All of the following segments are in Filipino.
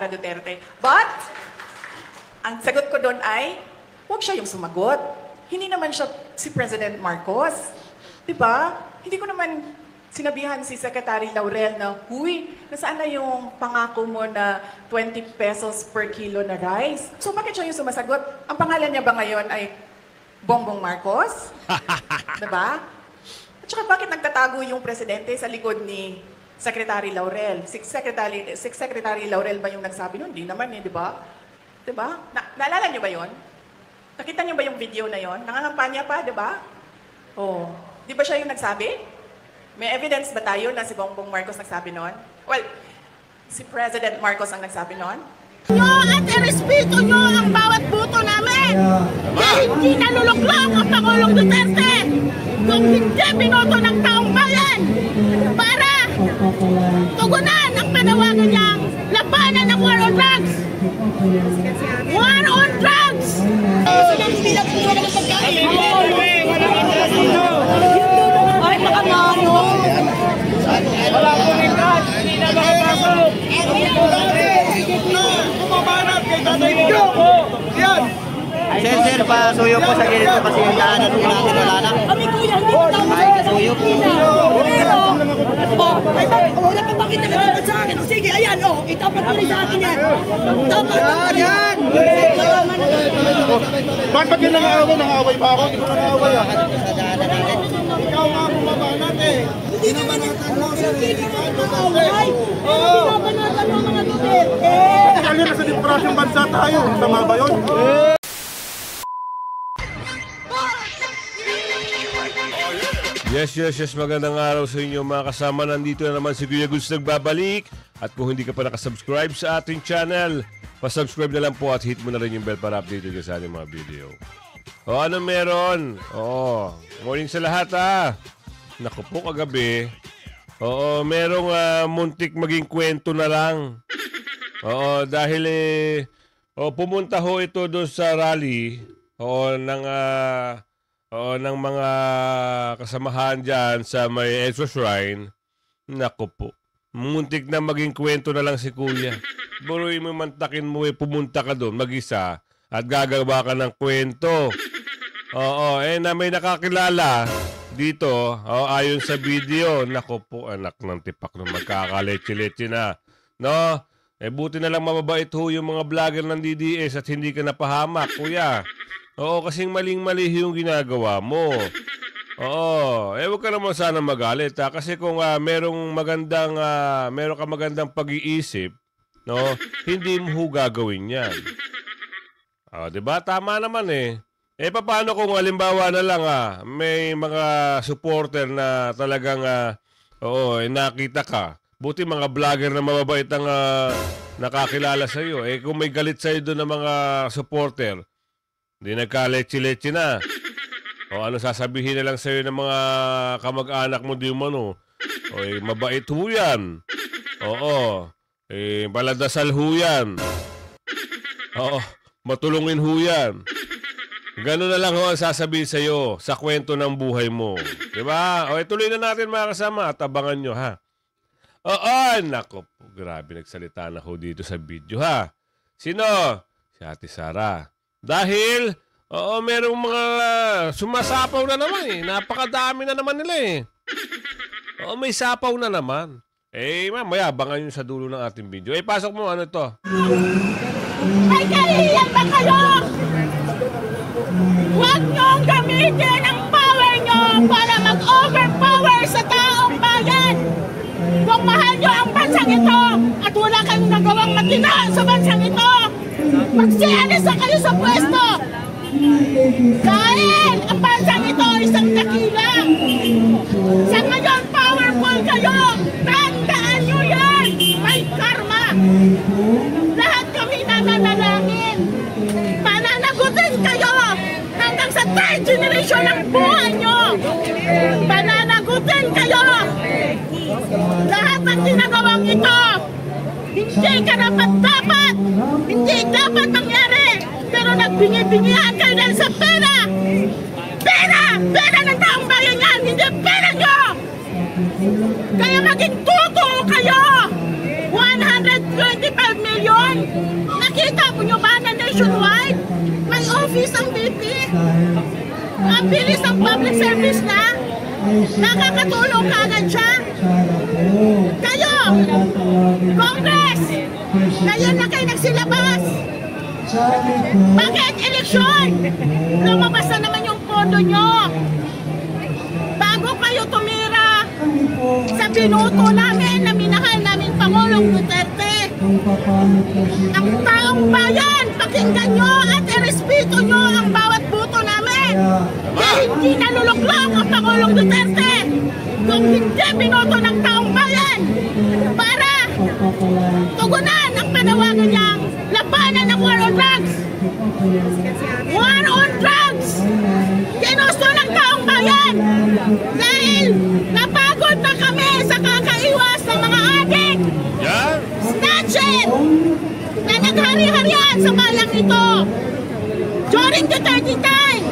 Duterte. But, ang sagot ko doon ay, huwag siya yung sumagot. Hindi naman siya si President Marcos. Diba? Hindi ko naman sinabihan si Secretary Laurel na, huy, nasaan na yung pangako mo na 20 pesos per kilo na rice? So bakit siya yung sumasagot? Ang pangalan niya ba ngayon ay Bongbong Marcos? Diba? At saka bakit nagtatago yung presidente sa likod ni Secretary Laurel? Si Secretary Laurel ba yung nagsabi nun? Hindi naman di ba? Di ba? Naalala niyo ba yon? Nakita niyo ba yung video na yon? Nangangampanya pa, di ba? Oh, di ba siya yung nagsabi? May evidence ba tayo na si Bongbong Marcos nagsabi nun? Well, si President Marcos ang nagsabi nun? At irespeto nyo ang bawat buto namin! Dahil hindi naluluklok ang Pangulong Duterte kung hindi binoto ng taong bayan para tugunan ang panawagan niyang labanan ng war on drugs! War on drugs! Ay, nakamano! Wala po rin hindi na makapasok! Kumabanat kay Tatay Mo! Yan! Sir, pasuyo po sa gilid po kasi yung daanan po natin wala na. Kami kuya, hindi mo tama sa Pasuyo po. wala pa bakit nagkakapat sa akin. Sige, ayan, itapat mo rin sa akin yan. Tapat yan! Bakit yun nangaaway? Nangaaway pa ako? Hindi ko nangaaway ah. Ikaw nga bumabanat eh. Hindi naman mo, sir. Hindi naman makaway. Hindi naman natanong mga Duterte. Kali na sa demokrasyang bansa tayo. Tama ba yun? Yes, magandang araw sa inyo mga kasama. Nandito na naman si Kuya Goods nagbabalik. At kung hindi ka pa nakasubscribe sa ating channel, pasubscribe na lang po at hit mo na rin yung bell para updated ka sa ating mga video. O, ano meron? Morning sa lahat ha. Naku po kagabi. Oo, merong muntik maging kwento na lang. Oo, dahil pumunta ho ito doon sa rally ng mga kasamahan dyan sa may Ezra Shrine. Naku po. Muntik na maging kwento na lang si Kuya. Buruin mo, mantakin mo pumunta ka doon mag-isa at gagawa ka ng kwento. Oo, na may nakakilala dito, ayon sa video. Naku po, anak ng tipak na magkakaletse-letse na. No? Buti na lang mababait ho yung mga vlogger ng DDS at hindi ka napahamak, Kuya. Oo, kasing maling-mali yung ginagawa mo. Oo, huwag ka naman sana magalit ha? Kasi kung meron ka magandang pag-iisip, no, hindi mo gagawin yan. Diba? Tama naman eh. Paano kung halimbawa na lang may mga supporter na talagang nakita ka. Buti mga vlogger na mababait ang nakakilala sa iyo. Kung may galit sa iyo doon ng mga supporter, hindi nagkaletse-letse na. Ano sasabihin na lang sa iyo ng mga kamag-anak mo di mo mabait ho yan. Baladasal ho yan. Matulungin ho yan. Ganun na lang ho ang sasabihin sa iyo sa kwento ng buhay mo. Diba? Tuloy na natin mga kasama at abangan nyo ha. Nako po, grabe nagsalita na ho dito sa video ha. Sino? Si Ate Sara. Dahil, merong mga sumasapaw na naman eh. Napakadami na naman nila eh. May sapaw na naman. Mamaya, abangan nyo sa dulo ng ating video. Pasok mo, ano to? Ay, kahiyan ba kayo? Huwag niyong gamitin ang power niyo para mag-overpower sa taong bayan. Kung mahal niyo ang bansang ito at wala kayong nagawang matina sa bansang ito, magsialis na kayo sa pwesto. Dahil ang bansang ito ay isang dakila. Sa ngayon, powerful kayo. Tandaan niyo yan. May karma. Lahat kami nananalangin. Pananagutin kayo hanggang sa third generation ng buhay niyo. Pananagutin kayo. Lahat ng ginagawang ito, hindi karapat-dapat. Hindi dapat mangyari. Pero nagbingi-bingihan kayo dahil sa pera. Pera ng taong bayan yan. Hindi pera nyo. Kaya maging totoo kayo. 125 million. Nakita po nyo ba na nationwide? May office ang VP. Ang bilis ng public service na. Nakakatulong kaagad siya. Kayo, Congress, kayo na kayo nagsilabas. Bakit eleksyon? Lumabas na naman yung pondo nyo. Bago kayo tumira sa binuto namin na minahal namin Pangulong Duterte. Ang taong bayan, pakinggan nyo at irespeto nyo ang bawat buto namin. Dahil hindi naluluklok ang Pangulong Duterte kung hindi binoto ng taong bayan para tugunan ang panawagan niyang labanan ng war on drugs. War on drugs! Ginusto ng taong bayan dahil napagod na kami sa kakaiwas ng mga adik, Yan. snatchet, na naghari-harian sa balang ito. During the 30 time,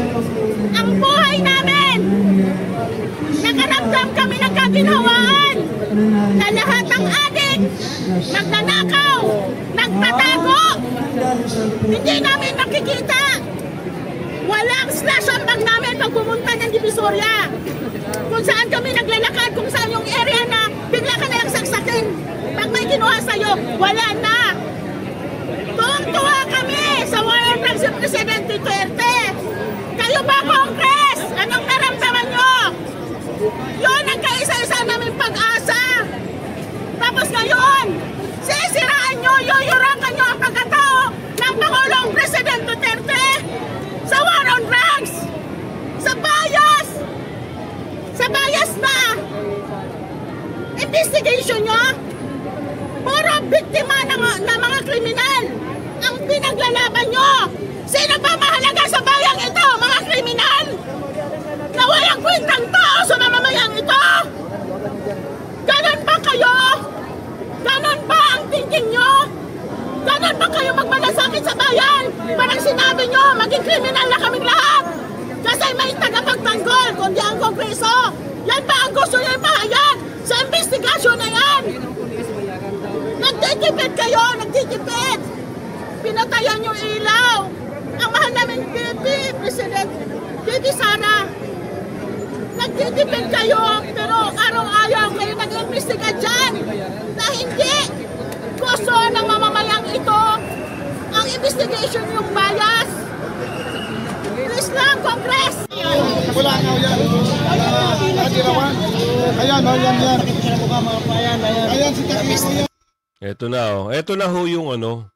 ang buhay namin, nakaramdam kami ng kaginhawaan na lahat ng adik, nagnanakaw, nagtatago, hindi namin nakikita. Walang slash ang bag namin pag pumunta ng Divisoria. Kung saan kami naglalakad, kung saan yung area na bigla ka na lang saksakin. Pag may kinuha sa'yo, wala na. Tuwang-tuwa kami sa war on drugs si Presidente Duterte. Kayo ba, Congress? Anong naramdaman nyo? Yun ang kaisa-isa namin pag-asa. Tapos ngayon, sisiraan nyo, yuyurakan nyo ang pagkatao ng Pangulong Presidente Duterte sa war on drugs, sa bias na investigation nyo. Puro biktima ng mga kriminal ang pinaglalaban nyo. Sino ba mahalaga sa bayang ito, mga kriminal? Na walang kwentang tao sa mamamayang ito? Ganon ba kayo? Ganon ba ang thinking nyo? Ganon ba kayo magmalasakit sa bayan? Parang sinabi nyo, maging kriminal na kaming lahat. Kasi may tagapagtanggol, kundi ang Kongreso. Yan ba ang gusto nyo ipahayag sa investigasyon na yan? Nagtitipid kayo, nagtitipid. Pinatayan yung ilaw. Ang mahal namin President Bibi Sara. Nagtitipid kayo, pero araw-araw kayo nag-imbestiga dyan na hindi gusto ng mamamayang ito ang investigation yung bias. Please lang, Congress! Wala nga yan. Adirawan. Ayan, o, yan. Ayan, si Takis. Ito na oh. Ito na ho yung ano,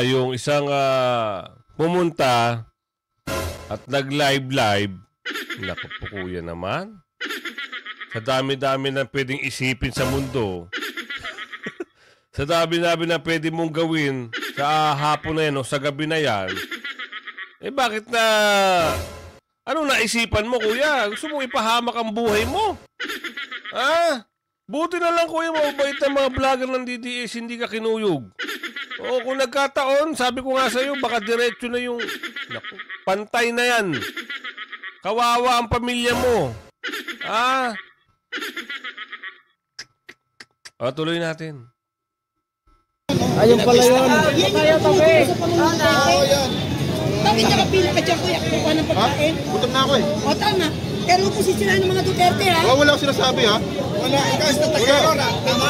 yung isang pumunta at nag-live. Naku po kuya naman. Sa dami-dami na pwedeng isipin sa mundo. Sa dami-dami na pwede mong gawin sa hapon na yan o sa gabi na yan. Eh bakit na... Anong naisipan mo kuya? Gusto mo ipahamak ang buhay mo? Ah? Buti na lang kuya, mabait ang mga vlogger ng DDS, hindi ka kinuyog. O kung nagkataon, sabi ko nga sa'yo, baka diretso na yung... Naku, pantay na yan. Kawawa ang pamilya mo. Ah? O, tuloy natin. Ayun pala yun. Bakit nakapila ka dyan, kuya? Kuha ng pagkain? Gutom na ako eh. O, tama. Pero posisyonan ng mga Duterte, ha? Wala akong sinasabi ha. Wala, ikaw sa takero na. Tama.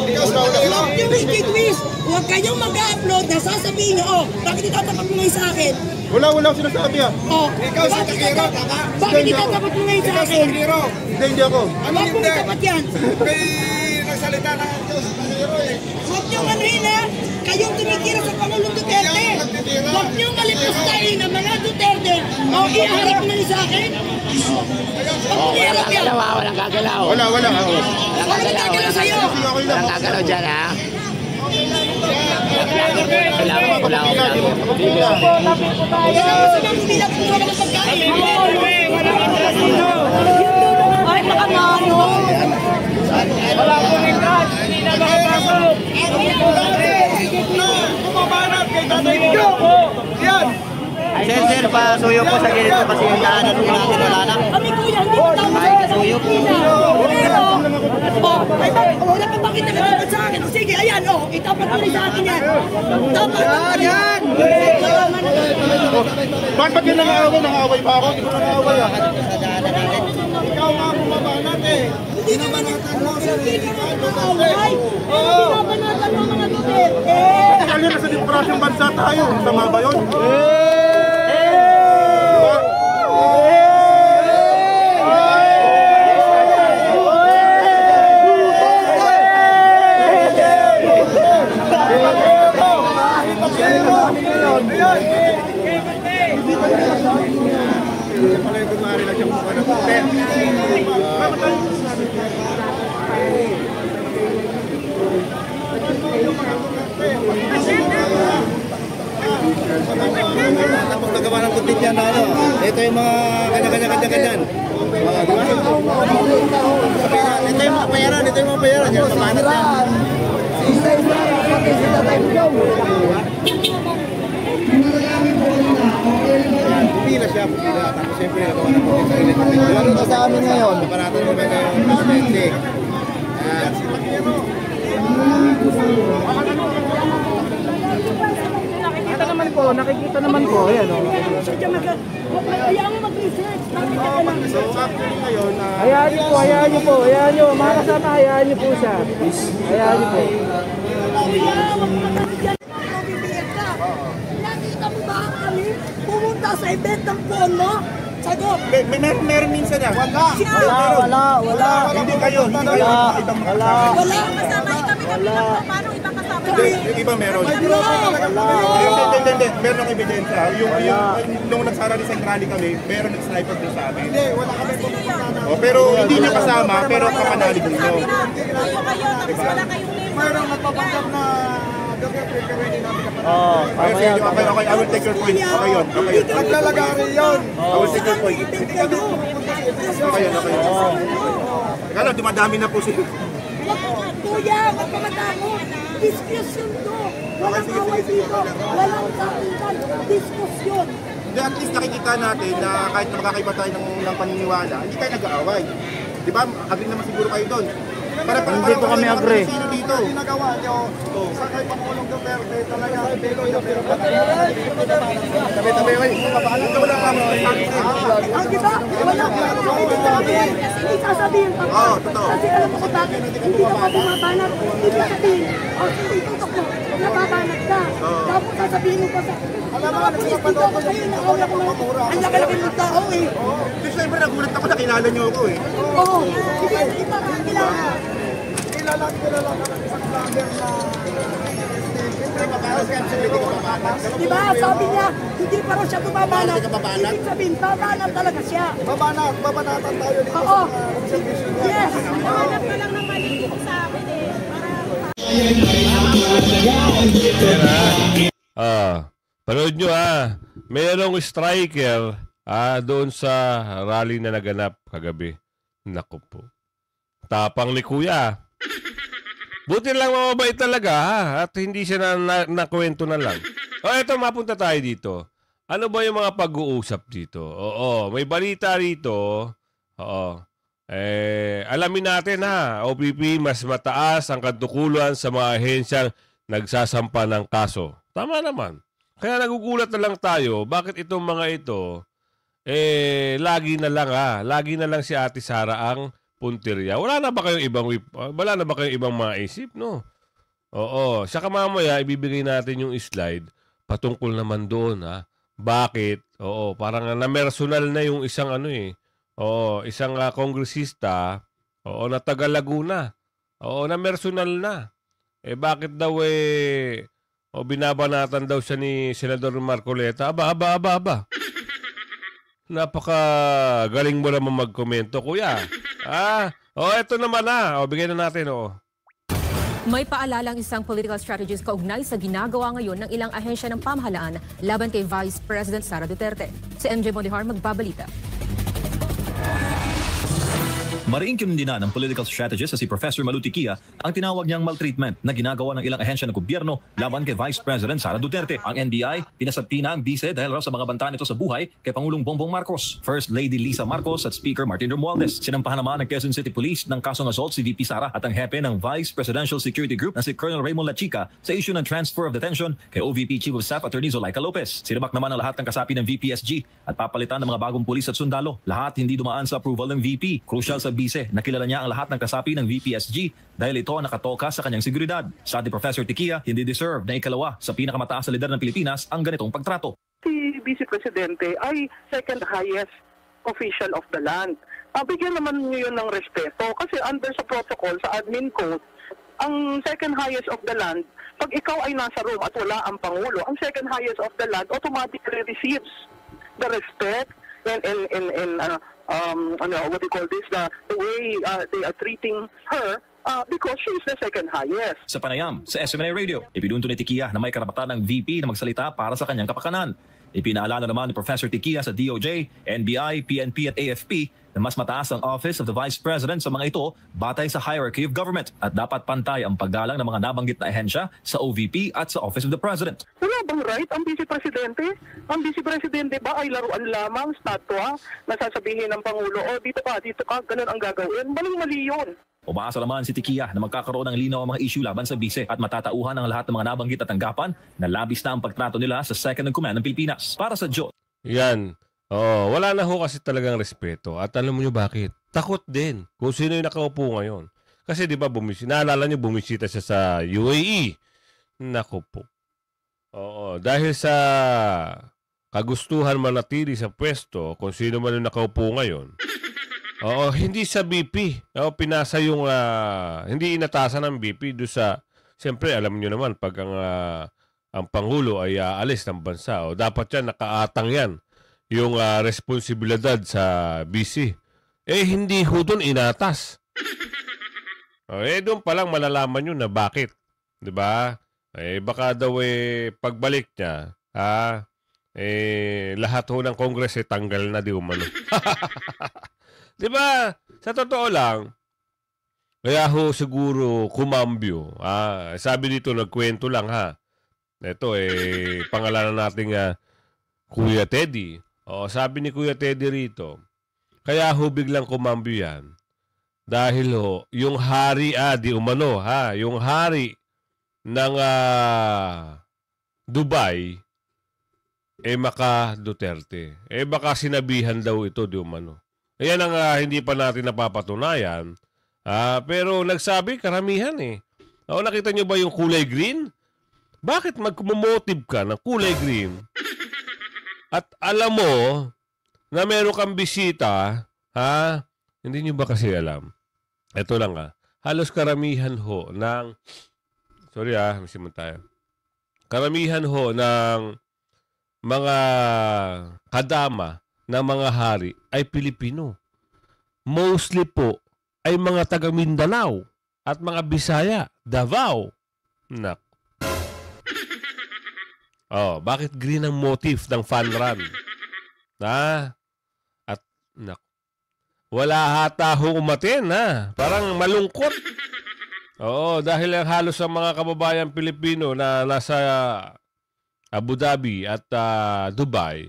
Ikaw sa takero. Huwag yung i-quiz. Huwag kayong mag-upload na sasabihin nyo, oh, bakit itatapat mo ngayon sa akin? Wala akong sinasabi ha. Oh, ikaw sa takero, tama? Bakit itatapat mo ngayon sa akin? Hindi ako. Huwag mo itapat yan. May nagsalita na ikaw sa takero eh. Huwag nyo manuhin, ha? Kayong tumikira sa Pangulong Duterte. Huwag nyo malipustahin ang mga Duterte. O, iharap mo na sa akin? Huwag mo iharap yan. Walang gagalaw. Wala. Walang gagalaw sa'yo. Walang gagalaw dyan, ha? Wala. Ay, makamano. Wala po rin ka, hindi na makapasok. Bumabanat kay Tatay Nico. Yan. Sir, pasuyo po sa gilid po kasi yung daanan po natin wala na. Kami kuya, hindi ko tama sa Suyo po. Pero, ay bakit, wala pa bakit nakalipat sa akin? Sige, ayan, itapat mo rin sa akin yan. Tapat yan! Bakit yun nang-aaway pa ako? Hindi ko nang-aaway ah. Ikaw nga bumaba natin. Hindi naman hindi ka nakakaway. Binabanatan mo mga Duterte. Kaya nasa demokrasyang bansa tayo. Tama ba yun? Tapos nagawa ng kutit yan na ano. Ito yung mga kanya-kanya-kanya-kanyan. Ito yung mga bayaran, ito yung mga bayaran. Yan, papanat yan. Pupila siya, pupila. Tapos siyempre nagawa ng kutit sa ilit. Ano ito sa amin ngayon? Papanatan mo ba ngayon? Presidente. Nakikita naman po, ayan o. Hayaan mo mag-research. So actually ngayon, Hayaan niyo po, mga kasama, hayaan niyo po siya. Hayaan niyo po. Nakita mo ba kami pumunta sa event ng Pono? Sagot. meron minsan yan. Wala. Wala. Hindi kayo. Ibang Wala. Yung iba meron. Hindi. Meron ng ebidensya. Nung nagsara ni San Rally kami, meron nag-sniper doon sa amin. Hindi, wala kami pumunta. Pero hindi niya kasama, pero kapanalig nyo. Kayo, tapos wala kayong name. Meron nagpapanggap na Tama yan. Okay, I will take your point. Okay yun. Naglalagari yun. I will take your point. Okay yun. Kaya dumadami na po siya. Kuya, huwag ka matakot. Diskusyon to. Walang away dito. Walang kapitan. Diskusyon. Hindi, at least nakikita natin na kahit na magkakaiba tayo ng paniniwala, hindi tayo nag-aaway. Di ba? Agree naman siguro kayo doon. Hindi po kami agree. Sino dito? Ginagawa nyo. Sa kay Pangulong Duterte talaga. Tabi-tabi. Wala pa mo. Di ba? Wala ka. Hindi sasabihin pa. Oo, totoo. Kasi alam mo kung bakit hindi ka pa bumabanat. Hindi sasabihin. Hindi tutok mo. Nababanat ka. Tapos sasabihin mo pa sa... Mga pulis dito ako sa'yo. Nakawala ko lang. Ang laki-laki ng tao eh. Kasi siyempre nagulat ako, nakilala nyo ako eh. Oo. Hindi pa kakilala. Kilala ka ng isang vlogger na... Siyempre mabalas ka, siyempre hindi ka mabalas. Diba? Sabi niya, hindi pa raw siya bumabanat. Ibig sabihin, babanat talaga siya. Babanatan tayo dito Oo. Yes. Hanap ka lang ng mali sa akin eh. Panood nyo mayroong striker doon sa rally na naganap kagabi. Naku po. Tapang ni Kuya. Buti lang mababait talaga at hindi siya nakwento na lang. Eto, mapunta tayo dito. Ano ba yung mga pag-uusap dito? Oo, may balita rito. Oo. Alamin natin OPP mas mataas ang katukulan sa mga ahensyang nagsasampa ng kaso. Tama naman. Kaya nagugulat na lang tayo, bakit itong mga ito, lagi na lang si Ate Sara ang punteriya. Wala na ba kayong ibang maisip, no? Oo. Saka mamaya, ibibigay natin yung slide patungkol naman doon, Bakit? Oo, parang na-personal na yung isang isang kongresista, na taga Laguna. Na-personal na. Bakit daw binabanatan daw siya ni Senador Marcoleta? Aba. Napaka-galing mo naman magkomento, Kuya. Eto naman bigyan na natin, May paalalang isang political strategist kaugnay sa ginagawa ngayon ng ilang ahensya ng pamahalaan laban kay Vice President Sara Duterte. Si MJ Mondihar magbabalita. Mariing kinundina ng political strategist na si Professor Malu Tiquia ang tinawag niyang maltreatment na ginagawa ng ilang ahensya ng gobyerno laban kay Vice President Sara Duterte. Ang NBI, pinasabti na ang bise dahil raw sa mga banta nito sa buhay kay Pangulong Bongbong Marcos. First Lady Lisa Marcos at Speaker Martin Romualdez. Sinampahan naman ng Quezon City Police ng kasong assault si VP Sara at ang hepe ng Vice Presidential Security Group na si Colonel Raymond Lachica sa issue ng transfer of detention kay OVP Chief of Staff Attorney Zulaika Lopez. Sinabak naman ang lahat ng kasapi ng VPSG at papalitan ng mga bagong pulis at sundalo. Lahat hindi dumaan sa approval ng VP. Crucial sa bise, nakilala niya ang lahat ng kasapi ng VPSG dahil ito ang nakatoka sa kanyang seguridad. Sabi Professor Tiquia, hindi deserve na ikalawa sa pinakamataas na lider ng Pilipinas ang ganitong pagtrato. Si Vice Presidente ay second highest official of the land. Bigyan naman niyo yun ng respeto kasi under sa protocol, sa admin code, ang second highest of the land, pag ikaw ay nasa room at wala ang Pangulo, ang second highest of the land automatically receives the respect and what do you call this, the way they are treating her because she is the second highest. Sa panayam sa SMNA Radio, ipinunto ni Tiquia na may karapatan ng VP na magsalita para sa kanyang kapakanan. Ipinaalala naman ni Professor Tiquia sa DOJ, NBI, PNP at AFP na mas mataas ang Office of the Vice President sa mga ito batay sa hierarchy of government at dapat pantay ang paggalang ng mga nabanggit na ahensya sa OVP at sa Office of the President. Wala bang right ang Vice Presidente? Ang Vice Presidente ba ay laruan lamang, statwa, na sasabihin ng Pangulo, dito ka, ganun ang gagawin? Maling-mali yun. Umaasa naman si Tiquia na magkakaroon ng linaw ang mga issue laban sa bise at matatauhan ang lahat ng mga nabanggit at tanggapan na labis na ang pagtrato nila sa Second in Command ng Pilipinas. Para sa Diyos. Yan. Wala na ho kasi talagang respeto. At alam mo nyo bakit? Takot din kung sino yung nakaupo ngayon. Kasi di ba, naalala nyo, bumisita siya sa UAE. Naku po. Dahil sa kagustuhan manatili sa pwesto, kung sino man yung nakaupo ngayon, hindi sa BP. Pinasa yung, hindi inatasan ng BP doon sa, siyempre alam nyo naman, pag ang Pangulo ay aalis ng bansa, dapat yan, nakaatang yan, yung responsibilidad sa BC. Hindi ho doon inatas. Doon palang malalaman nyo na bakit. Diba? Baka daw pagbalik niya, lahat ho ng Congress tanggal na di umano. Diba? Sa totoo lang, kaya ho siguro kumambyo. Sabi dito, nagkwento lang ha. Ito pangalanan natin Kuya Teddy. Sabi ni Kuya Teddy rito, kaya ho biglang kumambyo yan. Dahil ho, yung hari, di umano ha, yung hari ng Dubai, maka Duterte. Baka sinabihan daw ito di umano. Ayan ang hindi pa natin napapatunayan. Pero nagsabi, karamihan nakita nyo ba yung kulay green? Bakit magkumomotive ka ng kulay green? At alam mo na meron kang bisita, hindi nyo ba kasi alam? Ito lang halos karamihan ho ng, sorry masimun tayo. Karamihan ho ng mga kadama ng mga hari ay Pilipino. Mostly po ay mga taga Mindanao at mga Bisaya, Davao. Nak. Bakit green ang motif ng fun run? At nak. Wala hata hong umatin Parang malungkot. Dahil ang halos ang mga kababayan Pilipino na nasa Abu Dhabi at Dubai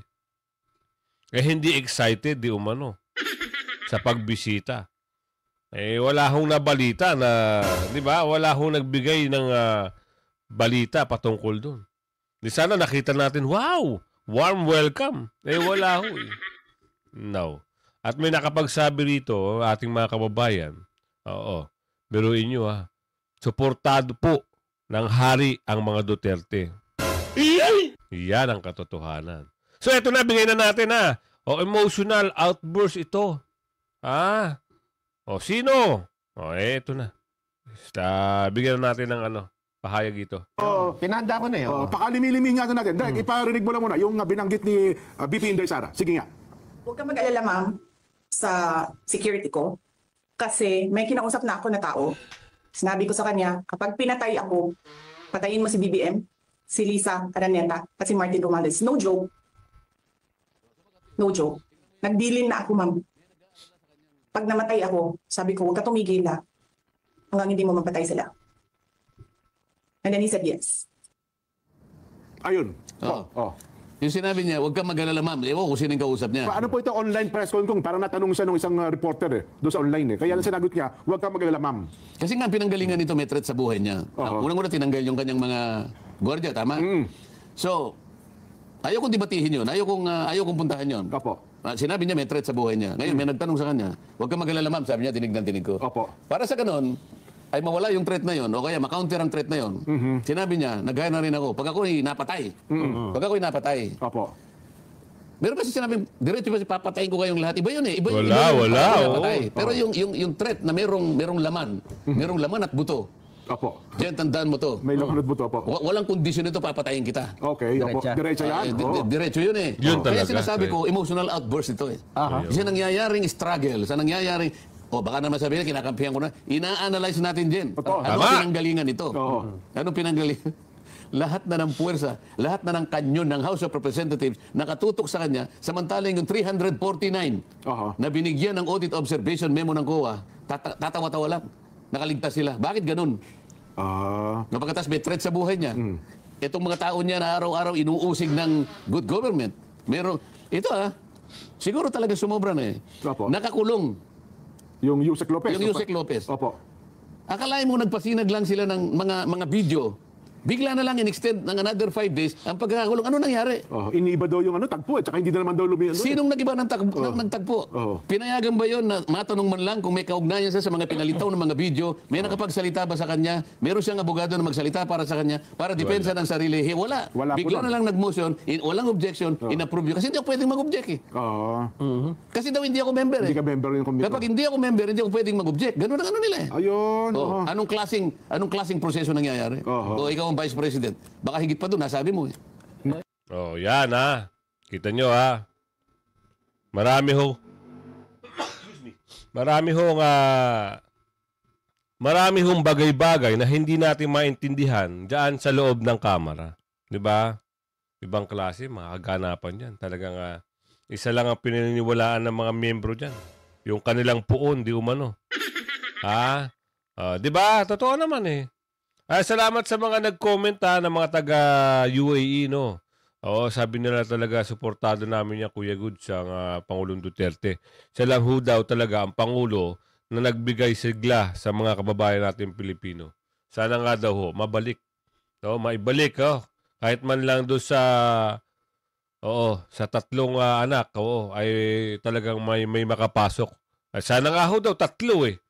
hindi excited di umano sa pagbisita. Wala hong nabalita na, di ba? Wala hong nagbigay ng balita patungkol doon. Di sana nakita natin, wow, warm welcome. Wala ho No. At may nakapagsabi rito, ating mga kababayan, biruin nyo suportado po ng hari ang mga Duterte. Yan ang katotohanan. So, ito na, bigay na natin emotional outburst ito. Sino? Ito na. Bigyan na natin ng pahayag ito. Pinanda ko na pakalimilimin nga ito natin. Dahil iparinig mo lang muna yung binanggit ni BP Inday Sara. Sige nga. Huwag kang mag-alala, ma'am, sa security ko. Kasi may kinausap na ako na tao. Sinabi ko sa kanya, kapag pinatay ako, patayin mo si BBM, si Lisa Araneta, at si Martin Romualdez. No joke. No joke. Nagdilin na ako, ma'am. Pag namatay ako, sabi ko, huwag ka tumigil ha. Hanggang hindi mo mapatay sila. And then he said yes. Ayun. Oo. Oh. Yung sinabi niya, huwag kang mag-alala, ma'am. Ewan ko sino yung kausap niya. Paano po ito online press con kung parang natanong siya ng isang reporter doon sa online Kaya lang sinagot niya, huwag kang mag-alala, ma'am. Kasi nga pinanggalingan nito may threat sa buhay niya. Unang-una tinanggal yung kanyang mga gwardiya, tama? So, ayaw kong debatihin yun. Ayaw kong puntahan yun. Opo. Sinabi niya may threat sa buhay niya. Ngayon, may nagtanong sa kanya, huwag kang mag-alala, ma'am. Sabi niya, tinig ko. Opo. Para sa ganun, ay mawala yung threat na yon o kaya ma-counter ang threat na yon. Sinabi niya, nagaya na rin ako. Pag ako'y napatay. Pag ako'y napatay. Opo. Meron kasi sinabi, diretso ba si papatayin ko kayong lahat? Iba yun eh. Iba Wala. Napatay. Pero yung threat na merong laman. Merong laman at buto. Opo. Diyan, tandaan mo to. May laman at buto, opo. Walang kondisyon ito, papatayin kita. Okay, opo. Diretso yan. Diretso yun eh. Yun Kaya talaga. sinasabi ko, emotional outburst ito eh. Kasi nangyayaring struggle, sa nangyayaring, baka naman sabihin, kinakampihan ko na, ina-analyze natin din. Ano pinanggalingan ito? Ano pinanggalingan? Lahat na ng puwersa, lahat na ng kanyon ng House of Representatives nakatutok sa kanya, samantalang yung 349 na binigyan ng audit observation memo ng COA, tatawa-tawa lang. Nakaligtas sila. Bakit ganun? Napagkatas may threat sa buhay niya. Itong mga tao niya na araw-araw inuusig ng good government. Ito siguro talaga sumobra na eh. Nakakulong. Yung Yusek Lopez. Yung Yusek Lopez. Opo. Akalain mo nagpasinag lang sila ng mga video. Bigla na lang in-extend ng another 5 days ang pagkakakulong. Ano nangyari? Iniiba daw yung tagpo tsaka hindi na naman daw lumiyan. Sinong nag-iba ng tagpo? Pinayagan ba yun na matanong man lang kung may kaugnayan siya sa mga pinalitaw ng mga video? May nakapagsalita ba sa kanya? Meron siyang abogado na magsalita para sa kanya? Para depensa ng sarili? Wala. Bigla na lang nag-motion, walang objection, in-approve yun. Kasi hindi ako pwedeng mag-object eh. Kasi daw hindi ako member eh. Hindi ka member yung committee. Kapag hindi ako member, hindi ako pwedeng mag-object. Ganun ang ano nila eh. Ayun. Anong klaseng proseso nangyayari? O ikaw ang Vice President. Baka higit pa doon, nasabi mo eh. Yan Kita nyo Marami hong bagay-bagay na hindi natin maintindihan diyan sa loob ng kamera. 'Di ba? Ibang klase, mga kaganapan yan. Talagang isa lang ang pinaniniwalaan ng mga miyembro diyan. Yung kanilang puon, di umano. 'Di ba? Totoo naman eh. Salamat sa mga nag-comment ng mga taga UAE, no? Sabi nila talaga, suportado namin niya, Kuya Goods, ang Pangulong Duterte. Siya lang daw talaga ang Pangulo na nagbigay sigla sa mga kababayan natin Pilipino. Sana nga daw mabalik. Maibalik, kahit man lang doon sa 3 anak, ay talagang may makapasok. Sana nga daw 3 eh.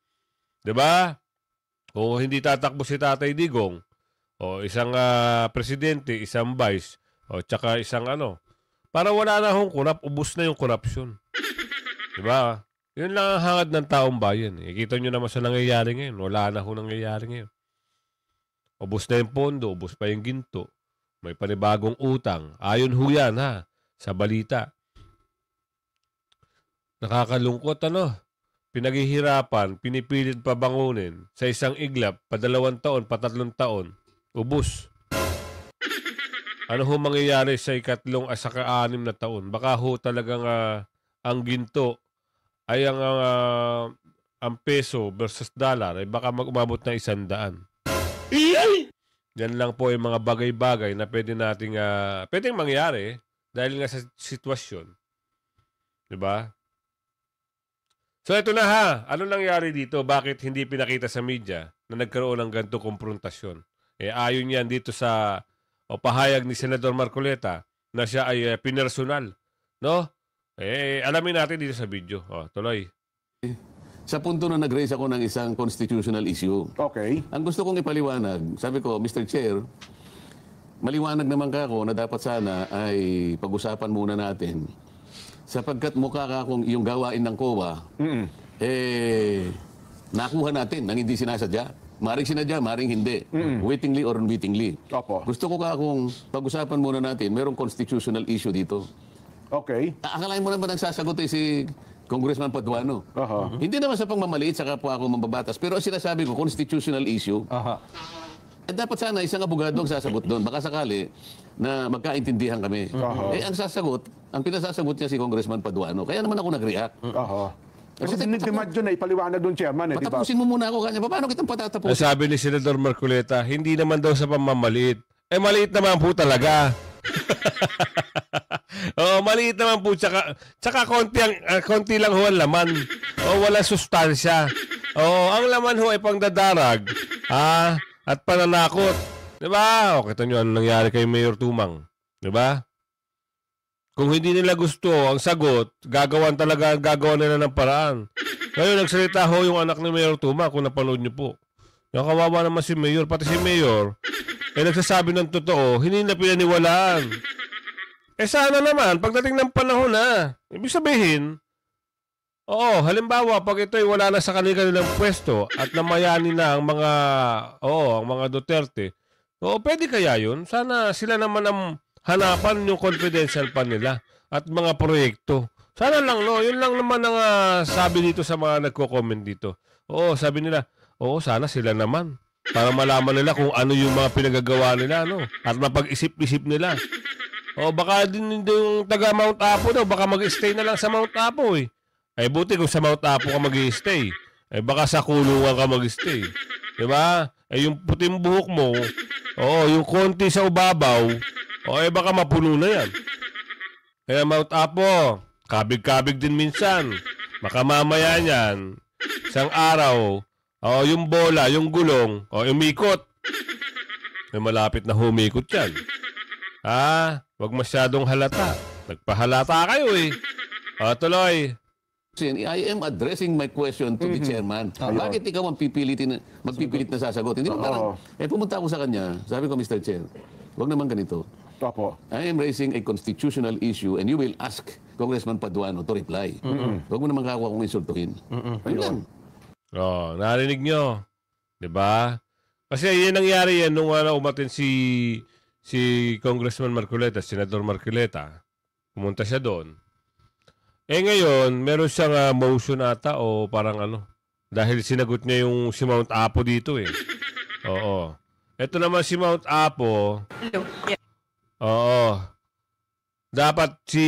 'Di ba? O hindi tatakbo si Tatay Digong, isang presidente, isang vice, tsaka isang para wala na ubos na yung korupsyon. Diba? Yun lang ang hangad ng taong bayan. Kita nyo naman sa nangyayari ngayon. Wala na nangyayari ngayon. Ubos na yung pondo, ubos pa yung ginto. May panibagong utang. Ayon yan sa balita. Nakakalungkot Pinaghihirapan, pinipilit pa bangunin sa isang iglap, pa 2 taon, pa 3 taon, ubos. Ano mangyayari sa ikatlong sa ka-6 na taon? Baka talagang ang ginto ay ang peso versus dollar ay baka umabot na 100. Yan lang po yung mga bagay-bagay na pwedeng mangyari dahil nga sa sitwasyon. Diba? So ito na ano nangyari dito? Bakit hindi pinakita sa media na nagkaroon ng ganito komprontasyon? Ayon yan dito sa pahayag ni Senador Marcoleta na siya ay pinersonal. No? Alamin natin dito sa video. Tuloy. Sa punto na nag-raise ako ng isang constitutional issue. Okay. Ang gusto kong ipaliwanag, sabi ko, Mr. Chair, maliwanag naman ako na dapat sana ay pag-usapan muna natin sapagkat mukha ka kung yung gawain ng COA, nakuha natin nang hindi sinasadya. Maring sinadya, maring hindi. Wittingly or unwittingly. Gusto ko kung pag-usapan muna natin, merong constitutional issue dito. Okay. Akalain mo naman ang sasagot si Congressman Paduano. Hindi naman sa pangmamaliit sa kapwa ako mambabatas, pero ang sinasabi ko, constitutional issue. Dapat sana isang abogado ang sasagot doon. Baka sakali na magkaintindihan kami. Ang sasagot, ang pinasasagot niya si Congressman Paduano. Kaya naman ako nag-react. Kasi dinidemand yun na ipaliwanag doon, Chairman. Eh, di ba? Patapusin mo muna ako kanya. Paano kitang patatapusin? Sabi ni Senador Marcoleta, hindi naman daw sa pamamaliit. Eh, maliit naman po talaga. Oo, maliit naman po. Tsaka konti lang ho ang laman. O, wala sustansya. Oo, ang laman ho ay pangdadarag. At pananakot. Diba? O, kita nyo ano nangyari kay Mayor Tumang. Diba? Kung hindi nila gusto ang sagot, gagawan nila ng paraan. Ngayon, nagsalita ho yung anak ni Mayor Tumang, kung napanood nyo po. Yung kawawa naman si Mayor, pati si Mayor, nagsasabi ng totoo, hindi na pinaniwalaan. Sana naman, pagdating ng panahon na, ibig sabihin, halimbawa, pag ito'y wala na sa kanilang pwesto at namayani na ang mga Duterte, pwede kaya yun? Sana sila naman ang hanapan yung confidential pa nila at mga proyekto. Sana lang, no? Yun lang naman ang sabi dito sa mga nagko-comment dito. Sabi nila, sana sila naman. Para malaman nila kung ano yung mga pinagagawa nila, no? At mapag-isip-isip nila. Baka din yung taga Mount Apo daw, baka mag-stay na lang sa Mount Apo, eh. Ay, buti kung sa Mount Apo ka mag-stay. Ay, baka sa kulungan ka mag-stay. Diba? Ay, yung puting buhok mo, yung konti sa ubabaw, baka mapuno na yan. Kaya Mount Apo, kabig-kabig din minsan. Baka mamaya niyan, isang araw, yung bola, yung gulong, umikot. May malapit na humikot yan. Wag masyadong halata. Nagpahalata kayo eh. Tuloy. I am addressing my question to the chairman. Bakit ikaw ang magpipilit na sasagot? Hindi ba parang, pumunta ako sa kanya, sabi ko, Mr. Chair, wag naman ganito. I am raising a constitutional issue and you will ask Congressman Paduano to reply. Wag mo naman kakawa kong insultuhin. Ayun lang. Narinig nyo. Diba? Kasi yan nangyari yan nung umatin si Congressman Marcoleta, Senador Marcoleta. Pumunta siya doon. Ngayon, meron siyang motion ata o parang dahil sinagot niya yung si Mount Apo dito eh. Oo. Ito naman si Mount Apo. Dapat si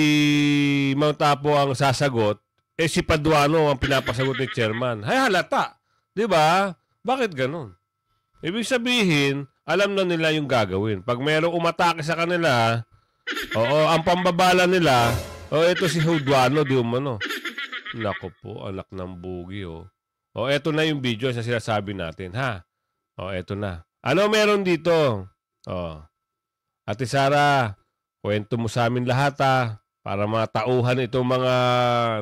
Mount Apo ang sasagot. Si Paduano ang pinapasagot ni chairman. Hay halata. Di ba? Bakit ganun? Ibig sabihin, alam na nila yung gagawin. Pag mayroong umatake sa kanila, ang pambabala nila, ito si Paduano, di umano. Nako po, anak ng bugi, eto na yung video sa sinasabi natin, ha? Eto na. Ano meron dito? Ate Sara, kwento mo sa amin lahat, para matauhan itong mga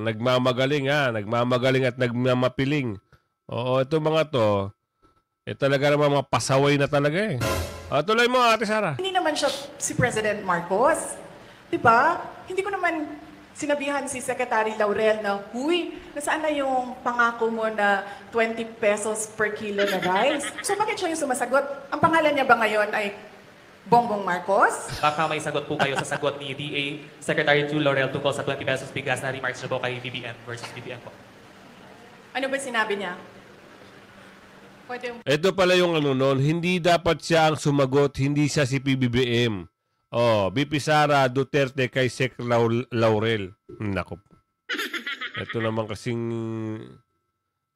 nagmamagaling, nagmamagaling at nagmamapiling. Itong mga to, talaga naman mga pasaway na talaga eh. Tuloy mo, Ate Sara. Hindi naman siya si President Marcos. Diba? Hindi ko naman sinabihan si Secretary Laurel na, huy, nasaan na yung pangako mo na 20 pesos per kilo na rice? So bakit siya yung sumasagot? Ang pangalan niya ba ngayon ay Bongbong Marcos? Baka may sagot po kayo sa sagot ni DA Secretary Chu Laurel tungkol sa 20 pesos bigas na remarks niyo po kay BBM versus BBM po. Ano ba sinabi niya? Ito pala yung noon, hindi dapat siya ang sumagot, hindi siya si PBBM. BP Sara Duterte kay Sec Laurel. Nako. Ito naman kasing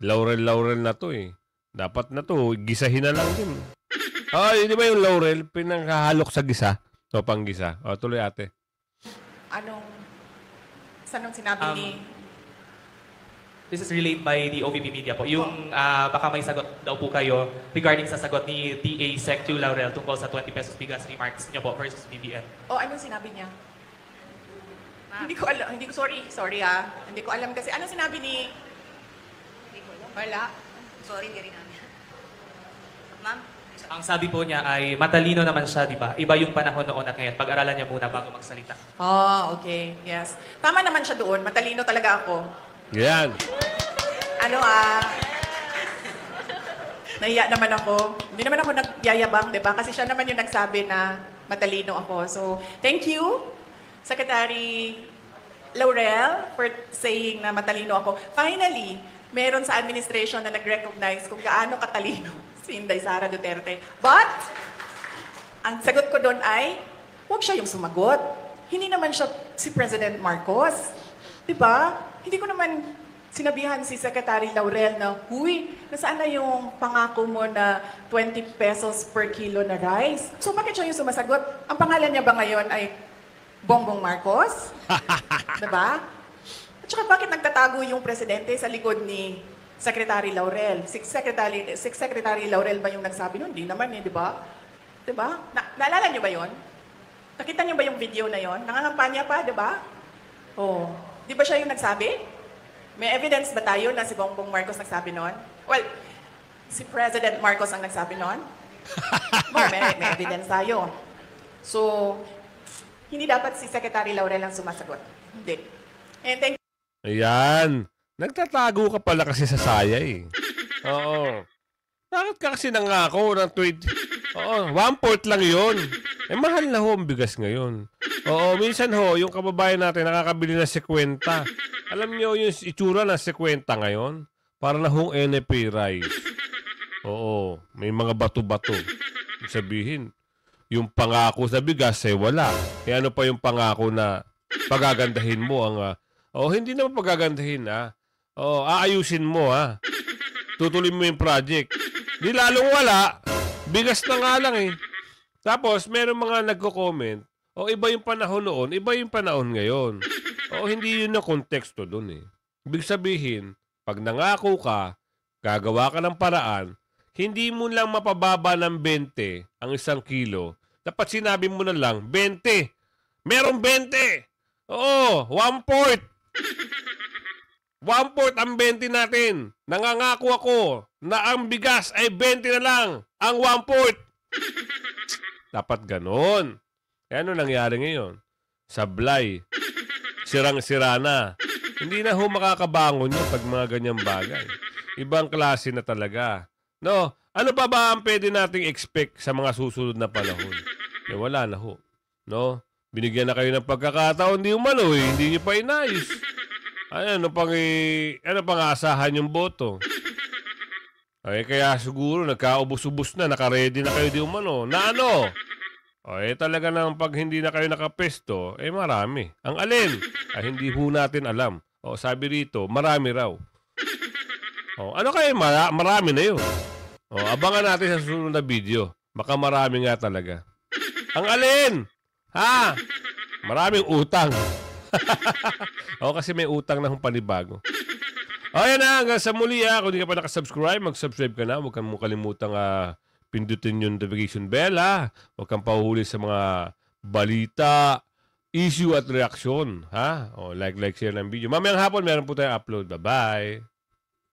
Laurel na to eh. Dapat na to, gisahin na lang din. Hindi ba yung Laurel, pinanghahalok sa gisa? Panggisa. Tuloy ate. Saan sinabi ni... This is relayed by the OVP Media po. Yung baka may sagot daw po kayo regarding sa sagot ni DA Sec Chu Laurel tungkol sa 20 pesos bigas remarks niyo po versus BBM. Anong sinabi niya? Hindi ko alam. Sorry Hindi ko alam kasi. Anong sinabi ni... Wala. Sorry, hindi rin namin. Ma'am? Ang sabi po niya ay matalino naman siya, di ba? Iba yung panahon noon at ngayon. Pag-aralan niya muna bago magsalita. Okay. Yes. Tama naman siya doon. Matalino talaga ako. Yan. Nahiya naman ako. Hindi naman ako nagyayabang, di ba? Kasi siya naman yung nagsabi na matalino ako. So, thank you, Secretary Laurel, for saying na matalino ako. Finally, meron sa administration na nag-recognize kung gaano katalino si Inday Sara Duterte. But, ang sagot ko doon ay, huwag siya yung sumagot. Hindi naman siya si President Marcos. Diba? Hindi ko naman sinabihan si Secretary Laurel na, huy, nasaan na yung pangako mo na 20 pesos per kilo na rice? So bakit siya yung sumasagot? Ang pangalan niya ba ngayon ay Bongbong Marcos? Diba? At saka bakit nagtatago yung presidente sa likod ni Secretary Laurel? Si Secretary Laurel ba yung nagsabi nun? Hindi naman di ba? Diba? Naalala niyo ba yon? Nakita niyo ba yung video na yon? Nangangampanya pa, di ba? Oh, di ba siya yung nagsabi? May evidence ba tayo na si Bongbong Marcos nagsabi nun? Well, si President Marcos ang nagsabi nun? May evidence tayo. So, hindi dapat si Secretary Laurel ang sumasagot. Hindi. And thank Ayan. Nagtatago ka pala kasi sa saya eh. Oo. Bakit ka kasi nangako ng 20? Oo, 1/4 lang yun. Eh, mahal na ho ang bigas ngayon. Oo, minsan ho, yung kababayan natin nakakabili ng 50. Alam niyo yung itsura ng 50 ngayon? Para na hong NFA rice. Oo, may mga bato-bato. Sabihin, yung pangako sa bigas ay wala. E ano pa yung pangako na pagagandahin mo ang... hindi naman pagagandahin aayusin mo Tutuloy mo yung project. Di lalong wala. Bigas na nga lang eh. Tapos, meron mga nagko-comment, iba yung panahon noon, iba yung panahon ngayon. Hindi yun na konteksto dun eh. Ibig sabihin, pag nangako ka, gagawa ka ng paraan, hindi mo lang mapababa ng 20 ang 1 kilo. Dapat sinabi mo na lang, 20. Merong 20. Oo, 1/4. 1/4 ang 20 natin. Nangangako ako na ang bigas ay 20 na lang. Ang 1/4. Dapat ganon. Kaya ano nangyari ngayon? Sablay. Sirang-sira na. Hindi na ho makakabangon yun pag mga ganyang bagay. Ibang klase na talaga. No? Ano pa ba ang pwede nating expect sa mga susunod na panahon? Wala na ho. No? Binigyan na kayo ng pagkakataon, di umano eh. Hindi nyo pa inayos. Ano pang aasahan yung boto? Kaya siguro nagkaubos-ubos na, nakaready na kayo di umano. Na ano? Talaga nang pag hindi na kayo nakapesto, marami. Ang alin? Hindi ho natin alam. Sabi rito, marami raw. Ano kayo? Marami na yun. Abangan natin sa susunod na video. Baka marami nga talaga. Ang alin? Maraming utang. Kasi may utang na hong panibago. Yan na, hanggang sa muli kung hindi ka pa nakasubscribe, mag-subscribe ka na. Huwag kang kalimutang pindutin yung notification bell Huwag kang pahuhuli sa mga balita, issue at reaksyon. Like, share ng video. Mamayang hapon, meron po tayong upload. Bye-bye.